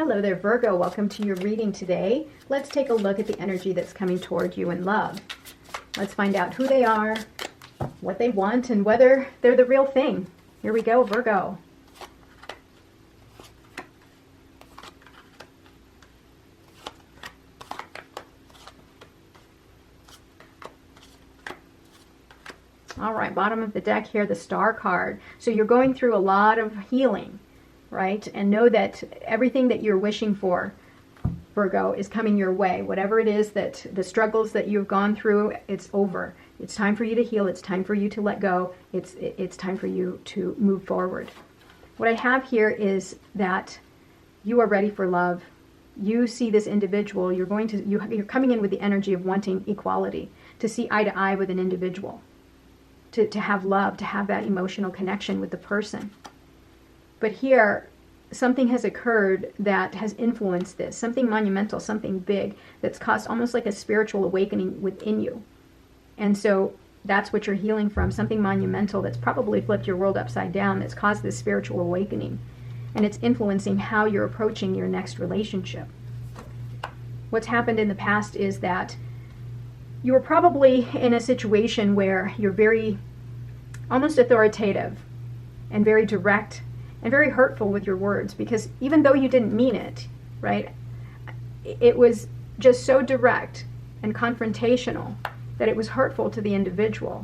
Hello there, Virgo. Welcome to your reading today. Let's take a look at the energy that's coming toward you in love. Let's find out who they are, what they want, and whether they're the real thing. Here we go, Virgo. All right, bottom of the deck here, the Star card. So you're going through a lot of healing, right? And know that everything that you're wishing for, Virgo, is coming your way. Whatever it is that the struggles that you've gone through, it's over. It's time for you to heal. It's time for you to let go. It's time for you to move forward. What I have here is that you are ready for love. You see this individual. You're coming in with the energy of wanting equality, to see eye to eye with an individual, to have love, to have that emotional connection with the person. But here, something has occurred that has influenced this, something monumental, something big, that's caused almost like a spiritual awakening within you. And so that's what you're healing from, something monumental that's probably flipped your world upside down, that's caused this spiritual awakening. And it's influencing how you're approaching your next relationship. What's happened in the past is that you were probably in a situation where you're very almost authoritative and very direct and very hurtful with your words, because even though you didn't mean it, right, it was just so direct and confrontational that it was hurtful to the individual.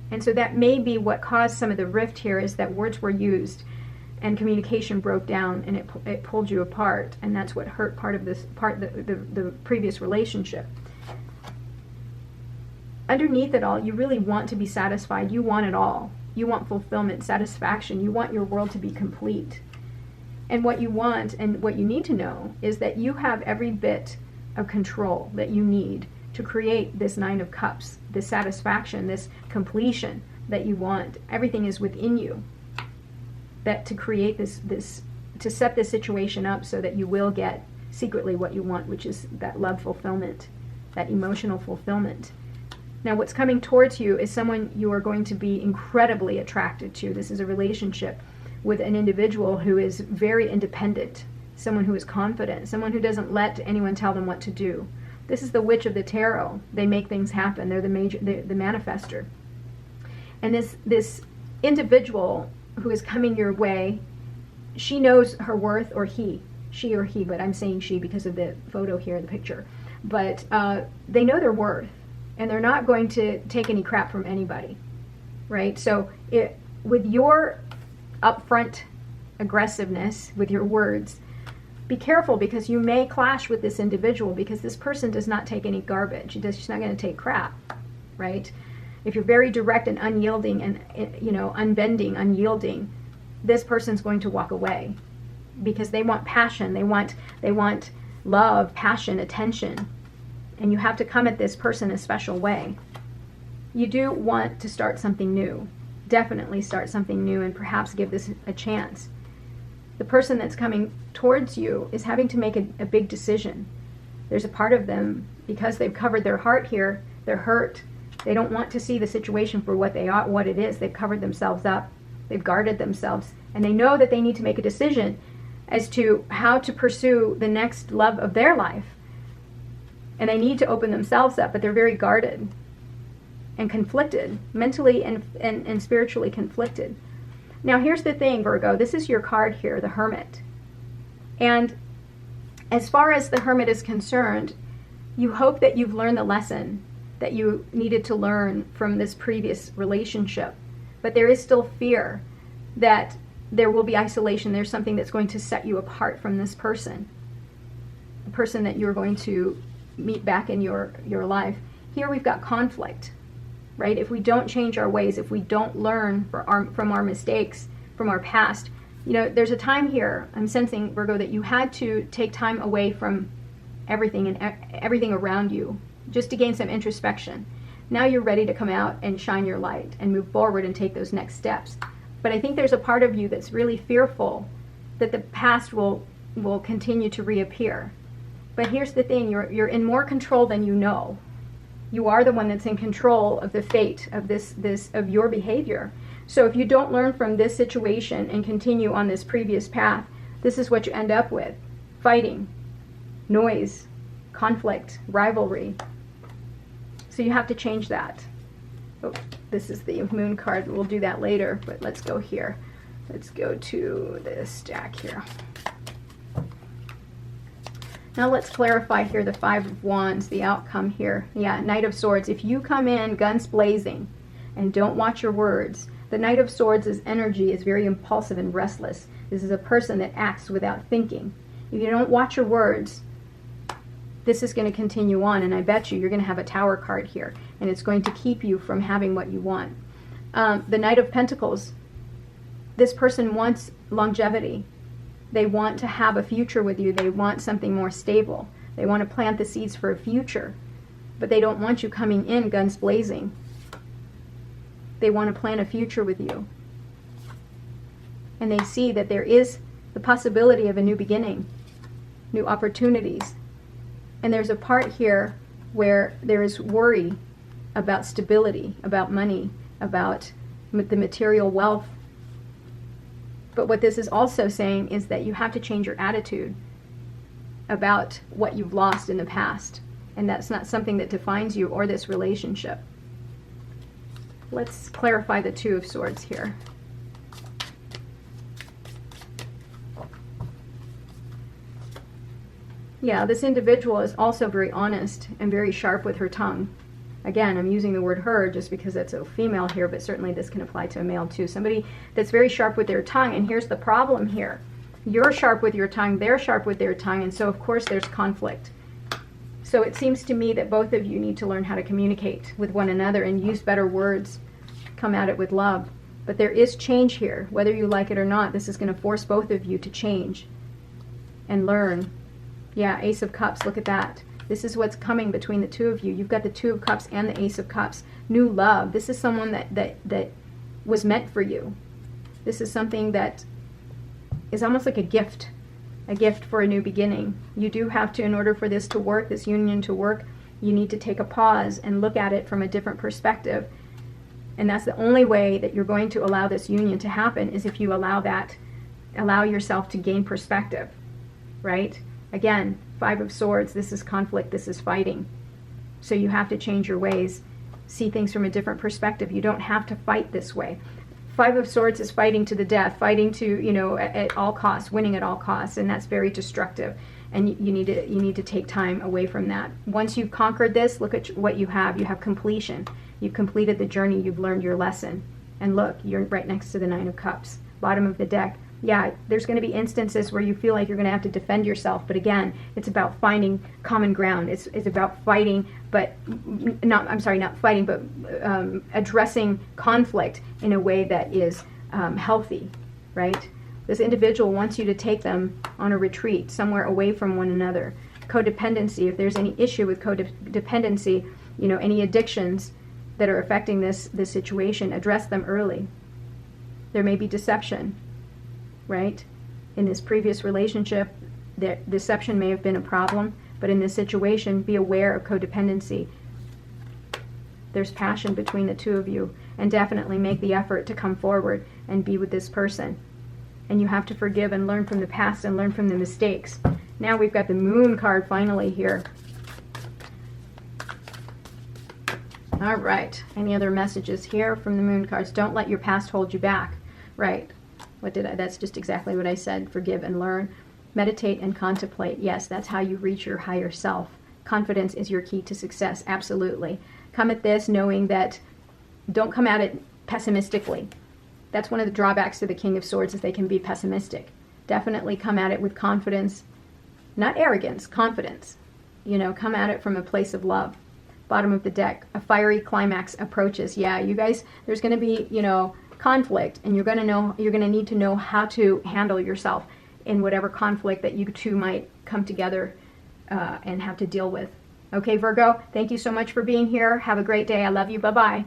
And so that may be what caused some of the rift here, is that words were used and communication broke down, and it pulled you apart, and that's what hurt the previous relationship. Underneath it all, you really want to be satisfied. You want it all. You want fulfillment, satisfaction. You want your world to be complete. And what you want and what you need to know is that you have every bit of control that you need to create this Nine of Cups, this satisfaction, this completion that you want. Everything is within you. That to create to set this situation up so that you will get secretly what you want, which is that love fulfillment, that emotional fulfillment. Now, what's coming towards you is someone you are going to be incredibly attracted to. This is a relationship with an individual who is very independent, someone who is confident, someone who doesn't let anyone tell them what to do. This is the Witch of the Tarot. They make things happen. They're the manifester. And this individual who is coming your way, she knows her worth, or she or he, but I'm saying she because of the photo here, the picture. But they know their worth. And they're not going to take any crap from anybody, right? So with your upfront aggressiveness, with your words, be careful, because you may clash with this individual, because this person does not take any garbage. She's not going to take crap, right? If you're very direct and unyielding and, unbending, unyielding, this person's going to walk away, because they want passion. They want love, passion, attention. And you have to come at this person a special way. You do want to start something new. Definitely start something new, and perhaps give this a chance. The person that's coming towards you is having to make a big decision. There's a part of them, because they've covered their heart here, they're hurt. They don't want to see the situation for what it is. They've covered themselves up. They've guarded themselves. And they know that they need to make a decision as to how to pursue the next love of their life. And they need to open themselves up, but they're very guarded and conflicted, mentally and spiritually conflicted. Now, here's the thing, Virgo. This is your card here, the Hermit. And as far as the Hermit is concerned, you hope that you've learned the lesson that you needed to learn from this previous relationship. But there is still fear that there will be isolation. There's something that's going to set you apart from this person, the person that you're going to meet back in your life. Here we've got conflict, right? If we don't change our ways, if we don't learn from our mistakes, from our past, there's a time here, I'm sensing, Virgo, that you had to take time away from everything and everything around you just to gain some introspection. Now you're ready to come out and shine your light and move forward and take those next steps. But I think there's a part of you that's really fearful that the past will continue to reappear. But here's the thing, you're in more control than you know. You are the one that's in control of the fate of of your behavior. So if you don't learn from this situation and continue on this previous path, this is what you end up with. fighting, noise, conflict, rivalry. So you have to change that. Oh, this is the moon card. We'll do that later, but let's go here. Let's go to this stack here. Now let's clarify here the Five of Wands, the outcome here. Yeah, Knight of Swords. If you come in guns blazing and don't watch your words, the Knight of Swords' energy is very impulsive and restless. This is a person that acts without thinking. If you don't watch your words, this is going to continue on, and I bet you're going to have a Tower card here, and it's going to keep you from having what you want. The Knight of Pentacles, this person wants longevity. They want to have a future with you. They want something more stable. They want to plant the seeds for a future, but they don't want you coming in guns blazing. They want to plan a future with you. And they see that there is the possibility of a new beginning, new opportunities. And there's a part here where there is worry about stability, about money, about the material wealth. But what this is also saying is that you have to change your attitude about what you've lost in the past. And that's not something that defines you or this relationship. Let's clarify the Two of Swords here. Yeah, this individual is also very honest and very sharp with her tongue. Again, I'm using the word her just because it's a female here, but certainly this can apply to a male too. Somebody that's very sharp with their tongue, and here's the problem here. You're sharp with your tongue, they're sharp with their tongue, and so of course there's conflict. So it seems to me that both of you need to learn how to communicate with one another and use better words, come at it with love. But there is change here, whether you like it or not. This is going to force both of you to change and learn. Yeah, Ace of Cups, look at that. This is what's coming between the two of you. You've got the Two of Cups and the Ace of Cups. New love. This is someone that was meant for you. This is something that is almost like a gift for a new beginning. You do have to, in order for this to work, this union to work, you need to take a pause and look at it from a different perspective. And that's the only way that you're going to allow this union to happen, is if you allow yourself to gain perspective, right? Again, Five of Swords, this is conflict, this is fighting. So you have to change your ways, see things from a different perspective. You don't have to fight this way. Five of Swords is fighting to the death, fighting to, you know, at all costs, winning at all costs, and that's very destructive. And you need to take time away from that. Once you've conquered this, look at what you have. You have completion. You've completed the journey. You've learned your lesson. And look, you're right next to the Nine of Cups, bottom of the deck. Yeah, there's going to be instances where you feel like you're going to have to defend yourself, but again, it's about finding common ground. It's about fighting, but not fighting, but addressing conflict in a way that is healthy, right? This individual wants you to take them on a retreat, somewhere away from one another. Codependency, if there's any issue with codependency, you know, any addictions that are affecting this situation, address them early. There may be deception, right? In this previous relationship, the deception may have been a problem, but in this situation, be aware of codependency. There's passion between the two of you, and definitely make the effort to come forward and be with this person. And you have to forgive and learn from the past and learn from the mistakes. Now we've got the Moon card finally here. All right, any other messages here from the Moon cards? Don't let your past hold you back. Right. That's just exactly what I said. Forgive and learn. Meditate and contemplate. Yes, that's how you reach your higher self. Confidence is your key to success. Absolutely. Come at this knowing that, don't come at it pessimistically. That's one of the drawbacks to the King of Swords, is they can be pessimistic. Definitely come at it with confidence. Not arrogance, confidence. You know, come at it from a place of love. Bottom of the deck, a fiery climax approaches. Yeah, you guys, there's going to be, you know, conflict, and you're going to need to know how to handle yourself in whatever conflict that you two might come together and have to deal with. Okay, Virgo, thank you so much for being here. Have a great day. I love you. Bye-bye.